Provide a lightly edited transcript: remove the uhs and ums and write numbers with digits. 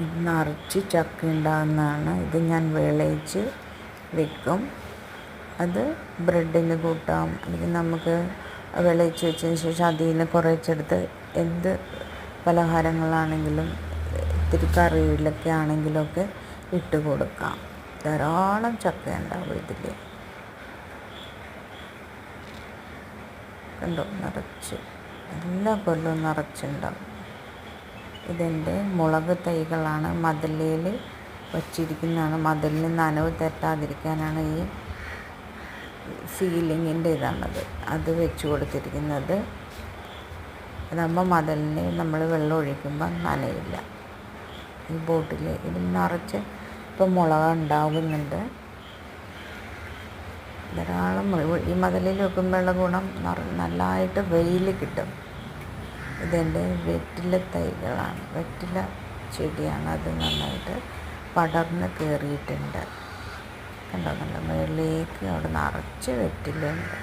ഇത് നിറച്ച് ചക്ക ഉണ്ടാകുന്നതാണ്. ഇത് ഞാൻ വിളയിച്ച് വെക്കും. അത് ബ്രെഡിന് കൂട്ടാം, അല്ലെങ്കിൽ നമുക്ക് വിളയിച്ച് വെച്ചതിന് ശേഷം അതിൽ നിന്ന് കുറച്ചെടുത്ത് എന്ത് പലഹാരങ്ങളാണെങ്കിലും ഇത്തിരി കറിയിലൊക്കെ ആണെങ്കിലൊക്കെ ഇട്ട് കൊടുക്കാം. ധാരാളം ചക്ക ഉണ്ടാവും ഇതിൽ. കണ്ടോ, നിറച്ച് എല്ലാ കൊല്ലവും നിറച്ചുണ്ടാവും. ഇതെൻ്റെ മുളക് തൈകളാണ്. മതിലിൽ വച്ചിരിക്കുന്നതാണ്. മതിലിന് നനവ് തട്ടാതിരിക്കാനാണ് ഈ സീലിങ്ങിൻ്റെ ഇതാണത്, അത് വെച്ച് കൊടുത്തിരിക്കുന്നത്. അതാകുമ്പോൾ മതിലിന് നമ്മൾ വെള്ളം ഒഴിക്കുമ്പോൾ നനയില്ല. ഈ ബോട്ടിൽ ഇതിൽ നിറച്ച് ഇപ്പം മുളക് ഉണ്ടാകുന്നുണ്ട്. ധാരാളം ഈ മതിലിൽ വെക്കുമ്പോഴുള്ള ഗുണം നല്ലതായിട്ട് വെയിൽ കിട്ടും. ഇതെൻ്റെ വെറ്റില തൈകളാണ്, വെറ്റില ചെടിയാണ്. അത് നന്നായിട്ട് പടർന്ന് കയറിയിട്ടുണ്ട്. കണ്ടോ, നല്ല മുകളിലേക്ക് അവിടെ നിറച്ച് വെറ്റിലുണ്ട്.